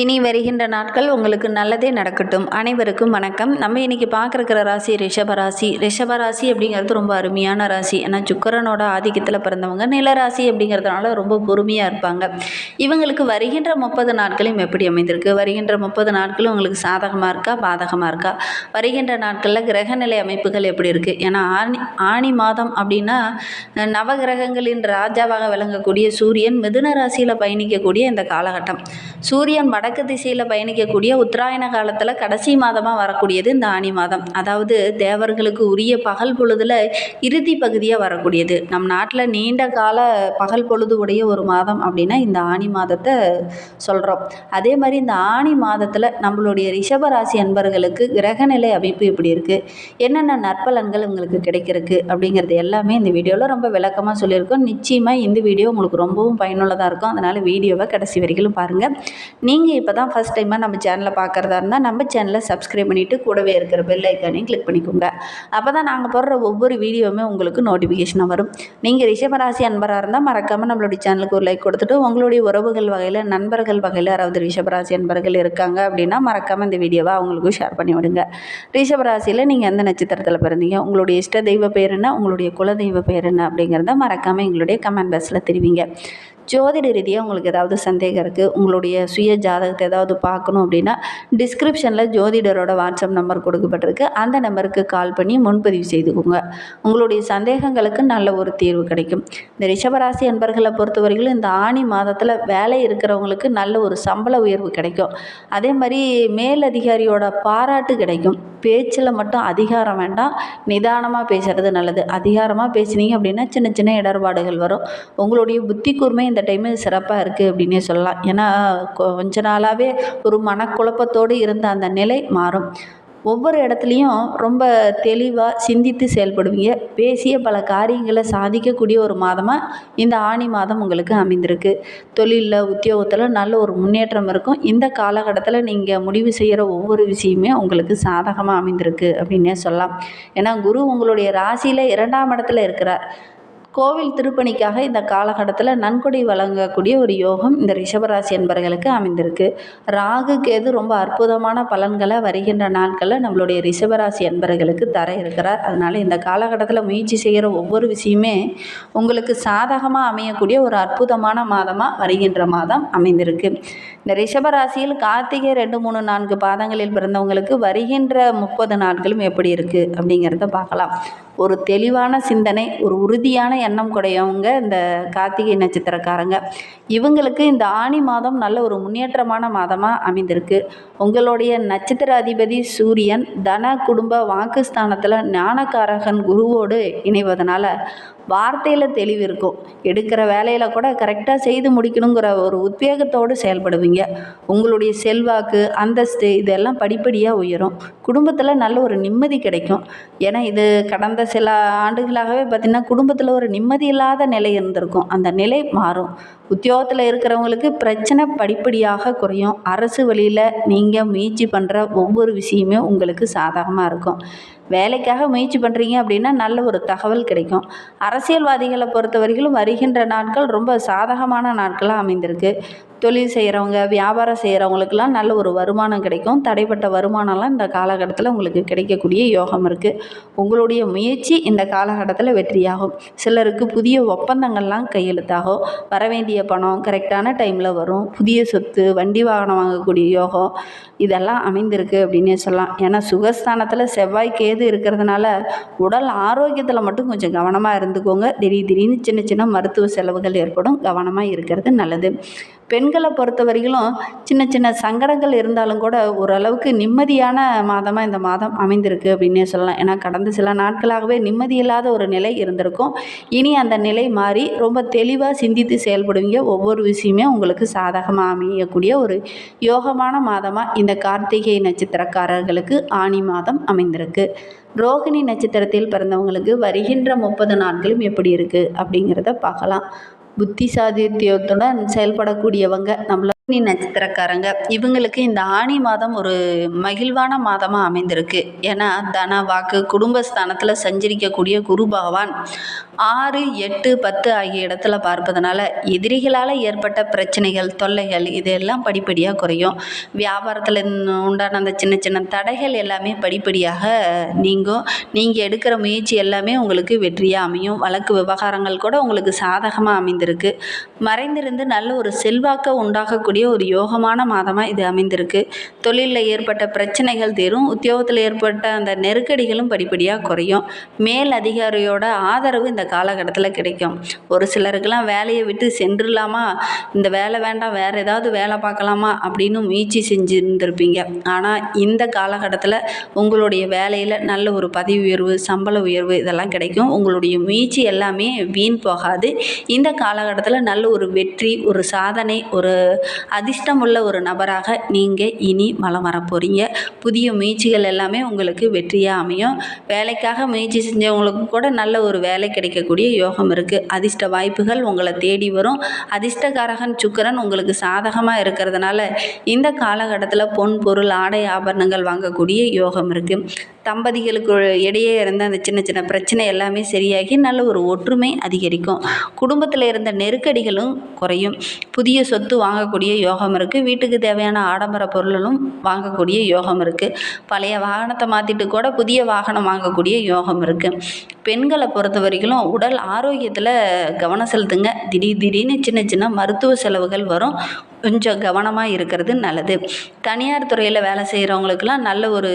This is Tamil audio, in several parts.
இனி வருகின்ற நாட்கள் உங்களுக்கு நல்லதே நடக்கட்டும். அனைவருக்கும் வணக்கம். நம்ம இன்னைக்கு பார்க்குற ராசி ரிஷபராசி. ரிஷபராசி அப்படிங்கிறது ரொம்ப அருமையான ராசி. ஏன்னா சுக்கிரனோட ஆதிக்கத்தில் பிறந்தவங்க. நிலராசி அப்படிங்கிறதுனால ரொம்ப பொறுமையாக இருப்பாங்க. இவங்களுக்கு வருகின்ற 30 நாட்களையும் எப்படி அமைந்திருக்கு? வருகின்ற 30 நாட்களும் உங்களுக்கு சாதகமாக இருக்கா, பாதகமாக இருக்கா? வருகின்ற நாட்களில் கிரகநிலை அமைப்புகள் எப்படி இருக்குது? ஏன்னா ஆணி மாதம் அப்படின்னா நவகிரகங்களின் ராஜாவாக விளங்கக்கூடிய சூரியன் மிதுன ராசியில் பயணிக்கக்கூடிய இந்த காலகட்டம். சூரியன் வடக்கு திசையில் பயணிக்கக்கூடிய உத்தராயண காலத்தில் கடைசி மாதமாக வரக்கூடியது இந்த ஆனி மாதம். அதாவது தேவர்களுக்கு உரிய பகல் பொழுதில் இறுதி பகுதியாக வரக்கூடியது. நம் நாட்டில் நீண்ட கால பகல் பொழுது உடைய ஒரு மாதம் அப்படின்னா இந்த ஆனி மாதத்தை சொல்கிறோம். அதே மாதிரி இந்த ஆனி மாதத்தில் நம்மளுடைய ரிஷபராசி அன்பர்களுக்கு கிரகநிலை அமைப்பு எப்படி இருக்குது, என்னென்ன நற்பலன்கள் உங்களுக்கு கிடைக்கிறதுக்கு அப்படிங்கிறது எல்லாமே இந்த வீடியோவில் ரொம்ப விளக்கமாக சொல்லியிருக்கோம். நிச்சயமாக இந்த வீடியோ உங்களுக்கு ரொம்பவும் பயனுள்ளதாக இருக்கும். அதனால் வீடியோவை கடைசி வரைக்கும் பாருங்கள். நீங்கள் இப்போ தான் ஃபஸ்ட் டைமாக நம்ம சேனலை பார்க்குறதா இருந்தால் நம்ம சேனலை சப்ஸ்கிரைப் பண்ணிவிட்டு கூடவே இருக்கிற பெல் ஐக்கானையும் கிளிக் பண்ணிக்கோங்க. அப்போ தான் நாங்கள் போடுற ஒவ்வொரு வீடியோவுமே உங்களுக்கு நோட்டிஃபிகேஷனாக வரும். நீங்கள் ரிஷபராசி அன்பராக இருந்தால் மறக்காமல் நம்மளுடைய சேனலுக்கு ஒரு லைக் கொடுத்துட்டு உங்களுடைய உறவுகள் வகையில் நண்பர்கள் வகையில் யாராவது ரிஷபராசி அன்பர்கள் இருக்காங்க அப்படின்னா மறக்காமல் இந்த வீடியோவை அவங்களுக்கும் ஷேர் பண்ணி விடுங்க. ரிஷபராசியில் நீங்கள் எந்த நட்சத்திரத்தில் பிறந்தீங்க, உங்களுடைய இஷ்ட தெய்வ பேர் என்ன, உங்களுடைய குல தெய்வ பேர் என்ன அப்படிங்கிறத மறக்காமல் எங்களுடைய கமெண்ட் பாக்ஸில் தெரிவிங்க. ஜோதிட ரீதியாக உங்களுக்கு ஏதாவது சந்தேகம் இருக்குது, உங்களுடைய சுய ஜாதகத்தை ஏதாவது பார்க்கணும் அப்படின்னா டிஸ்கிரிப்ஷனில் ஜோதிடரோட வாட்ஸ்அப் நம்பர் கொடுக்கப்பட்டிருக்கு. அந்த நம்பருக்கு கால் பண்ணி முன்பதிவு செய்துக்கோங்க. உங்களுடைய சந்தேகங்களுக்கு நல்ல ஒரு தீர்வு கிடைக்கும். இந்த ரிஷபராசி அன்பர்களை பொறுத்தவரையிலும் இந்த ஆனி மாதத்தில் வேலை இருக்கிறவங்களுக்கு நல்ல ஒரு சம்பள உயர்வு கிடைக்கும். அதே மாதிரி மேலதிகாரியோட பாராட்டு கிடைக்கும். பேச்சில் மட்டும் அதிகாரம் வேண்டாம், நிதானமாக பேசுகிறது நல்லது. அதிகாரமாக பேசுனீங்க அப்படின்னா சின்ன சின்ன இடர்பாடுகள் வரும். உங்களுடைய புத்தி கூர்மை இந்த டைமு சிறப்பாக இருக்குது அப்படின்னே சொல்லலாம். ஏன்னா கொஞ்ச நாளாகவே ஒரு மனக்குழப்பத்தோடு இருந்த அந்த நிலை மாறும். ஒவ்வொரு இடத்துலையும் ரொம்ப தெளிவாக சிந்தித்து செயல்படுவீங்க. பேசிய பல காரியங்களை சாதிக்கக்கூடிய ஒரு மாதமாக இந்த ஆனி மாதம் உங்களுக்கு அமைந்திருக்கு. தொழிலில் உத்தியோகத்தில் நல்ல ஒரு முன்னேற்றம் இருக்கும். இந்த காலகட்டத்தில் நீங்கள் முடிவு செய்கிற ஒவ்வொரு விஷயமே உங்களுக்கு சாதகமாக அமைந்திருக்கு அப்படின்னே சொல்லலாம். ஏன்னா குரு உங்களுடைய ராசியில் 2ஆம் இடத்துல இருக்கிறார். கோவில் திருப்பணிக்காக இந்த காலகட்டத்தில் நன்கொடை வழங்கக்கூடிய ஒரு யோகம் இந்த ரிஷபராசி என்பர்களுக்கு அமைந்திருக்கு. ராகு கேது ரொம்ப அற்புதமான பலன்களை வருகின்ற நாட்களில் நம்மளுடைய ரிஷபராசி என்பர்களுக்கு தர இருக்கிறார். அதனால் இந்த காலகட்டத்தில் முயற்சி செய்கிற ஒவ்வொரு விஷயமே உங்களுக்கு சாதகமாக அமையக்கூடிய ஒரு அற்புதமான மாதமாக வருகின்ற மாதம் அமைந்திருக்கு. இந்த ரிஷபராசியில் கார்த்திகை 2, 3, 4 பாதங்களில் பிறந்தவங்களுக்கு வருகின்ற 30 நாட்களும் எப்படி இருக்குது அப்படிங்கிறத பார்க்கலாம். ஒரு தெளிவான சிந்தனை, ஒரு உறுதியான எண்ணம் கூடையவங்க இந்த கார்த்திகை நட்சத்திரக்காரங்க. இவங்களுக்கு இந்த ஆனி மாதம் நல்ல ஒரு முன்னேற்றமான மாதமாக அமைந்திருக்கு. உங்களுடைய நட்சத்திர அதிபதி சூரியன் தன குடும்ப வாக்குஸ்தானத்தில் ஞானக்காரகன் குருவோடு இணைவதனால வார்த்தையில் தெளிவு இருக்கும். எடுக்கிற வேலையில் கூட கரெக்டாக செய்து முடிக்கணுங்கிற ஒரு உத்வேகத்தோடு செயல்படுவீங்க. உங்களுடைய செல்வாக்கு, அந்தஸ்து இதெல்லாம் படிப்படியாக உயரும். குடும்பத்தில் நல்ல ஒரு நிம்மதி கிடைக்கும். ஏன்னா இது கடந்த சில ஆண்டுகளாகவே பார்த்திங்கன்னா குடும்பத்தில் ஒரு நிம்மதி இல்லாத நிலை இருந்திருக்கும். அந்த நிலை மாறும். உத்தியோகத்தில் இருக்கிறவங்களுக்கு பிரச்சனை படிப்படியாக குறையும். அரசு வழியில் நீங்கள் முயற்சி பண்ணுற ஒவ்வொரு விஷயமே உங்களுக்கு சாதகமாக இருக்கும். வேலைக்காக முயற்சி பண்ணுறீங்க அப்படின்னா நல்ல ஒரு தகவல் கிடைக்கும். அரசியல்வாதிகளை பொறுத்த வரைக்கும் வருகின்ற நாட்கள் ரொம்ப சாதகமான நாட்களாக அமைந்திருக்கு. தொழில் செய்கிறவங்க, வியாபாரம் செய்கிறவங்களுக்கெல்லாம் நல்ல ஒரு வருமானம் கிடைக்கும். தடைப்பட்ட வருமானம்லாம் இந்த காலகட்டத்தில் உங்களுக்கு கிடைக்கக்கூடிய யோகம் இருக்குது. உங்களுடைய முயற்சி இந்த காலகட்டத்தில் வெற்றியாகும். சிலருக்கு புதிய ஒப்பந்தங்கள்லாம் கையெழுத்தாகும். வரவேண்டிய பணம் கரெக்டான டைமில் வரும். புதிய சொத்து, வண்டி வாகனம் வாங்கக்கூடிய யோகம் இதெல்லாம் அமைந்திருக்கு அப்படின்னே சொல்லலாம். ஏன்னா சுகஸ்தானத்தில் செவ்வாய் கேது இருக்கிறதுனால உடல் ஆரோக்கியத்தில் மட்டும் கொஞ்சம் கவனமாக இருந்துக்கோங்க. திடீர்னு சின்ன சின்ன மருத்துவ செலவுகள் ஏற்படும். கவனமாக இருக்கிறது நல்லது. பெண்களை பொறுத்த வரைக்கும் சின்ன சின்ன சங்கடங்கள் இருந்தாலும் கூட ஓரளவுக்கு நிம்மதியான மாதமாக இந்த மாதம் அமைந்திருக்கு அப்படின்னே சொல்லலாம். ஏன்னா கடந்த சில நாட்களாகவே நிம்மதி இல்லாத ஒரு நிலை இருந்திருக்கும். இனி அந்த நிலை மாறி ரொம்ப தெளிவாக சிந்தித்து செயல்படுவீங்க. ஒவ்வொரு விஷயமே உங்களுக்கு சாதகமாக அமையக்கூடிய ஒரு யோகமான மாதமாக இந்த கார்த்திகை நட்சத்திரக்காரர்களுக்கு ஆனி மாதம் அமைந்திருக்கு. ரோகிணி நட்சத்திரத்தில் பிறந்தவங்களுக்கு வருகின்ற 30 நாட்களும் எப்படி இருக்குது அப்படிங்கிறத பார்க்கலாம். புத்திசாலித்தனத்துடன் செயல்படக்கூடியவங்க, நம்மள நட்சத்திரக்காரங்க இவங்களுக்கு இந்த ஆனி மாதம் ஒரு மகிழ்வான மாதமாக அமைந்திருக்கு. ஏன்னா தன வாக்கு குடும்பஸ்தானத்தில் சஞ்சரிக்கக்கூடிய குரு பகவான் 6, 8, 10 ஆகிய இடத்துல பார்ப்பதனால எதிரிகளால் ஏற்பட்ட பிரச்சனைகள் தொல்லைகள் இதெல்லாம் படிப்படியாக குறையும். வியாபாரத்தில் உண்டான அந்த சின்ன சின்ன தடைகள் எல்லாமே படிப்படியாக நீங்கும். நீங்கள் எடுக்கிற முயற்சி எல்லாமே உங்களுக்கு வெற்றியாக அமையும். வழக்கு விவகாரங்கள் கூட உங்களுக்கு சாதகமாக அமைந்திருக்கு. மறைந்திருந்து நல்ல ஒரு செல்வாக்கை உண்டாகக்கூடிய ஒரு யோகமான மாதமாக இது அமைந்திருக்கு. தொழிலில் ஏற்பட்ட பிரச்சனைகள் தீரும். உத்தியோகத்தில் ஏற்பட்ட அந்த நெருக்கடிகளும் படிப்படியாக குறையும். மேல் அதிகாரியோட ஆதரவு இந்த காலகட்டத்தில் கிடைக்கும். ஒரு சிலருக்கெல்லாம் வேலையை விட்டு சென்றுலாமா, இந்த வேலை வேண்டாம் வேறு ஏதாவது வேலை பார்க்கலாமா அப்படின்னு முயற்சி செஞ்சுருந்துருப்பீங்க. ஆனால் இந்த காலகட்டத்தில் உங்களுடைய வேலையில் நல்ல ஒரு பதவி உயர்வு சம்பள உயர்வு இதெல்லாம் கிடைக்கும். உங்களுடைய முயற்சி எல்லாமே வீண் போகாது. இந்த காலகட்டத்தில் நல்ல ஒரு வெற்றி ஒரு சாதனை ஒரு அதிர்ஷ்டம் உள்ள ஒரு நபராக நீங்கள் இனி வலம் வர போகிறீங்க. புதிய முயற்சிகள் எல்லாமே உங்களுக்கு வெற்றியாக அமையும். வேலைக்காக முயற்சி செஞ்சவங்களுக்கு கூட நல்ல ஒரு வேலை கிடைக்கக்கூடிய யோகம் இருக்குது. அதிர்ஷ்ட வாய்ப்புகள் உங்களை தேடி வரும். அதிர்ஷ்டகாரகன் சுக்கிரன் உங்களுக்கு சாதகமாக இருக்கிறதுனால இந்த காலகட்டத்தில் பொன் பொருள் ஆடை ஆபரணங்கள் வாங்கக்கூடிய யோகம் இருக்குது. தம்பதிகளுக்கு இடையே இருந்த அந்த சின்ன சின்ன பிரச்சனை எல்லாமே சரியாகி நல்ல ஒரு ஒற்றுமை அதிகரிக்கும். குடும்பத்தில் இருந்த நெருக்கடிகளும் குறையும். புதிய சொத்து வாங்கக்கூடிய யோகம் இருக்குது. வீட்டுக்கு தேவையான ஆடம்பர பொருளும் வாங்கக்கூடிய யோகம் இருக்குது. பழைய வாகனத்தை மாற்றிட்டு கூட புதிய வாகனம் வாங்கக்கூடிய யோகம் இருக்குது. பெண்களை பொறுத்த வரைக்கும் உடல் ஆரோக்கியத்தில் கவனம் செலுத்துங்க. திடீர்னு சின்ன சின்ன மருத்துவ செலவுகள் வரும். கொஞ்சம் கவனமாக இருக்கிறது நல்லது. தனியார் துறையில் வேலை செய்கிறவங்களுக்கெல்லாம் நல்ல ஒரு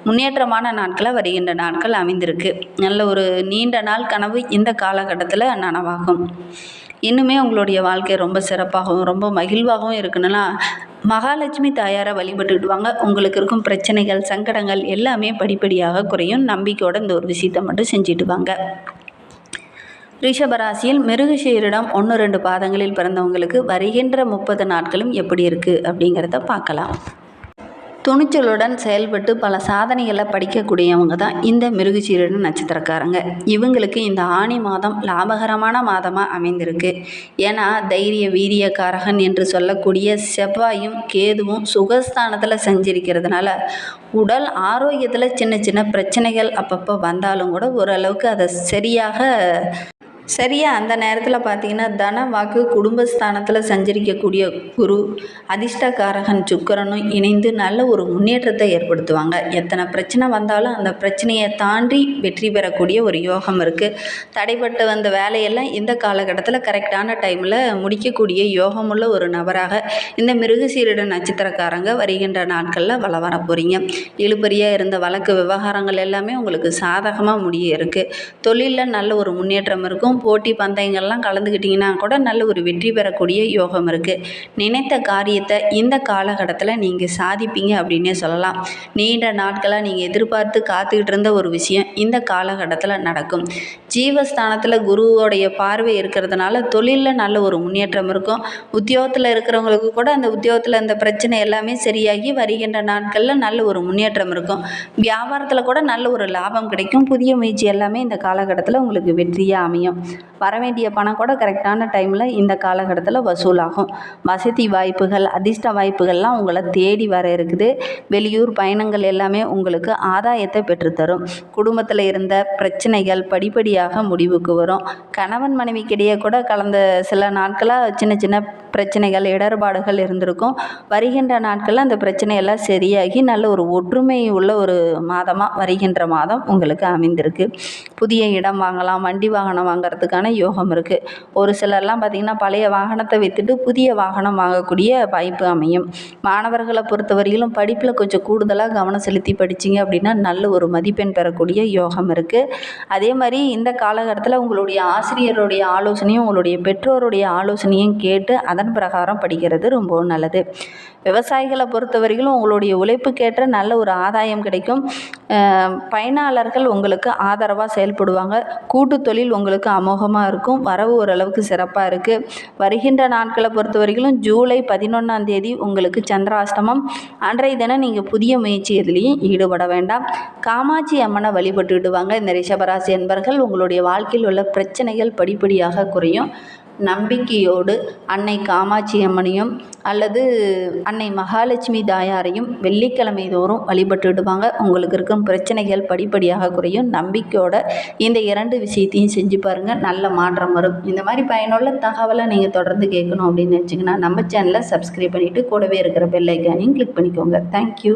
முன்னேற்றமான நாட்களாக வருகின்ற நாட்கள் அமைந்திருக்கு. நல்ல ஒரு நீண்ட நாள் கனவு இந்த காலகட்டத்தில் நனவாகும். இன்னுமே உங்களுடைய வாழ்க்கை ரொம்ப சிறப்பாகவும் ரொம்ப மகிழ்வாகவும் இருக்குன்னா மகாலட்சுமி தாயாரை வழிபட்டுட்டு வாங்க. உங்களுக்கு இருக்கும் பிரச்சனைகள் சங்கடங்கள் எல்லாமே படிப்படியாக குறையும். நம்பிக்கையோட இந்த ஒரு விஷயத்தை மட்டும் செஞ்சுட்டு வாங்க. ரிஷபராசியில் மிருகசீரிடம் 1-2 பாதங்களில் பிறந்தவங்களுக்கு வருகின்ற 30 நாட்களும் எப்படி இருக்குது அப்படிங்கிறத பார்க்கலாம். துணிச்சலுடன் செயல்பட்டு பல சாதனைகளை படிக்கக்கூடியவங்க தான் இந்த மிருகசீரிட நட்சத்திரக்காரங்க. இவங்களுக்கு இந்த ஆனி மாதம் லாபகரமான மாதமாக அமைந்திருக்கு. ஏன்னா தைரிய வீரியக்காரகன் என்று சொல்லக்கூடிய செவ்வாயும் கேதுவும் சுகஸ்தானத்தில் சஞ்சரிக்கிறதுனால உடல் ஆரோக்கியத்தில் சின்ன சின்ன பிரச்சனைகள் அப்பப்போ வந்தாலும் கூட ஓரளவுக்கு அதை சரியாக அந்த நேரத்தில் பார்த்திங்கன்னா தன வாக்கு குடும்பஸ்தானத்தில் சஞ்சரிக்கக்கூடிய குரு அதிர்ஷ்டகாரகன் சுக்கிரனும் இணைந்து நல்ல ஒரு முன்னேற்றத்தை ஏற்படுத்துவாங்க. எத்தனை பிரச்சனை வந்தாலும் அந்த பிரச்சனையை தாண்டி வெற்றி பெறக்கூடிய ஒரு யோகம் இருக்குது. தடைப்பட்டு வந்த வேலையெல்லாம் இந்த காலகட்டத்தில் கரெக்டான டைமில் முடிக்கக்கூடிய யோகமுள்ள ஒரு நபராக இந்த மிருகசீரிட நட்சத்திரக்காரங்க வருகின்ற நாட்களில் வள வர போகிறீங்க. இழுபறியாக இருந்த வழக்கு விவகாரங்கள் எல்லாமே உங்களுக்கு சாதகமாக முடிய இருக்குது. தொழிலில் நல்ல ஒரு முன்னேற்றம் இருக்கும். போட்டி பந்தயங்கள்லாம் கலந்துக்கிட்டிங்கன்னா கூட நல்ல ஒரு வெற்றி பெறக்கூடிய யோகம் இருக்குது. நினைத்த காரியத்தை இந்த காலகட்டத்தில் நீங்கள் சாதிப்பீங்க அப்படின்னே சொல்லலாம். நீண்ட நாட்களாக நீங்கள் எதிர்பார்த்து காத்துக்கிட்டு இருந்த ஒரு விஷயம் இந்த காலகட்டத்தில் நடக்கும். ஜீவஸ்தானத்தில் குருவோடைய பார்வை இருக்கிறதுனால தொழிலில் நல்ல ஒரு முன்னேற்றம் இருக்கும். உத்தியோகத்தில் இருக்கிறவங்களுக்கு கூட அந்த உத்தியோகத்தில் அந்த பிரச்சனை எல்லாமே சரியாகி வருகின்ற நாட்களில் நல்ல ஒரு முன்னேற்றம் இருக்கும். வியாபாரத்தில் கூட நல்ல ஒரு லாபம் கிடைக்கும். புதிய முயற்சி எல்லாமே இந்த காலகட்டத்தில் உங்களுக்கு வெற்றியாக அமையும். வரவேண்டிய பணம் கூட கரெக்டான டைமில் இந்த காலகட்டத்தில் வசூலாகும். வசதி வாய்ப்புகள் அதிர்ஷ்ட வாய்ப்புகள்லாம் உங்களை தேடி வர இருக்குது. வெளியூர் பயணங்கள் எல்லாமே உங்களுக்கு ஆதாயத்தை பெற்றுத்தரும். குடும்பத்தில் இருந்த பிரச்சனைகள் படிப்படியாக முடிவுக்கு வரும். கணவன் மனைவிக்கிடையே கூட கலந்த சில நாட்களாக சின்ன சின்ன பிரச்சனைகள் இடர்பாடுகள் இருந்திருக்கும். வருகின்ற நாட்களில் அந்த பிரச்சனையெல்லாம் சரியாகி நல்ல ஒரு ஒற்றுமை உள்ள ஒரு மாதமாக வருகின்ற மாதம் உங்களுக்கு அமைந்திருக்கு. புதிய இடம் வாங்கலாம். வண்டி வாகனம் வாங்கிறதுக்கான யோகம் இருக்குது. ஒரு சிலர்லாம் பார்த்திங்கன்னா பழைய வாகனத்தை விற்றுட்டு புதிய வாகனம் வாங்கக்கூடிய வாய்ப்பு அமையும். மாணவர்களை பொறுத்தவரையிலும் படிப்பில் கொஞ்சம் கூடுதலாக கவனம் செலுத்தி படிச்சிங்க அப்படின்னா நல்ல ஒரு மதிப்பெண் பெறக்கூடிய யோகம் இருக்குது. அதே மாதிரி இந்த காலகட்டத்தில் உங்களுடைய ஆசிரியருடைய ஆலோசனையும் உங்களுடைய பெற்றோருடைய ஆலோசனையும் கேட்டு அதன் பிரகாரம் படிக்கிறது ரொம்ப நல்லது. விவசாயிகளை பொறுத்தவரையிலும் உங்களுடைய உழைப்புக்கேற்ற நல்ல ஒரு ஆதாயம் கிடைக்கும். பயனாளர்கள் உங்களுக்கு ஆதரவாக செயல்படுவாங்க. கூட்டு தொழில் உங்களுக்கு அமோகமாக இருக்கும். வரவு ஓரளவுக்கு சிறப்பாக இருக்குது. வருகின்ற நாட்களை பொறுத்தவரையிலும் ஜூலை 11ஆம் தேதி உங்களுக்கு சந்திராஷ்டமம். அன்றைய தினம் நீங்கள் புதிய முயற்சி எதுலேயும் ஈடுபட வேண்டாம். காமாட்சி அம்மனை வழிபட்டுடுவாங்க. இந்த ரிஷபராசி என்பர்கள் உங்களுடைய வாழ்க்கையில் உள்ள பிரச்சனைகள் படிப்படியாக குறையும். நம்பிக்கையோடு அன்னை காமாட்சி அம்மனையும் அல்லது அன்னை மகாலட்சுமி தாயாரையும் வெள்ளிக்கிழமை தோறும் வழிபட்டுடுவாங்க. உங்களுக்கு இருக்கும் பிரச்சனைகள் படிப்படியாக குறையும். நம்பிக்கையோட இந்த 2 விஷயத்தையும் செஞ்சு பாருங்கள், நல்ல மாற்றம் வரும். இந்த மாதிரி பயனுள்ள தகவலை நீங்கள் தொடர்ந்து கேட்கணும் அப்படின்னு நினச்சிங்கன்னா நம்ம சேனலை சப்ஸ்கிரைப் பண்ணிவிட்டு கூடவே இருக்கிற பெல் ஐக்கானையும் கிளிக் பண்ணிக்கோங்க. தேங்க்யூ.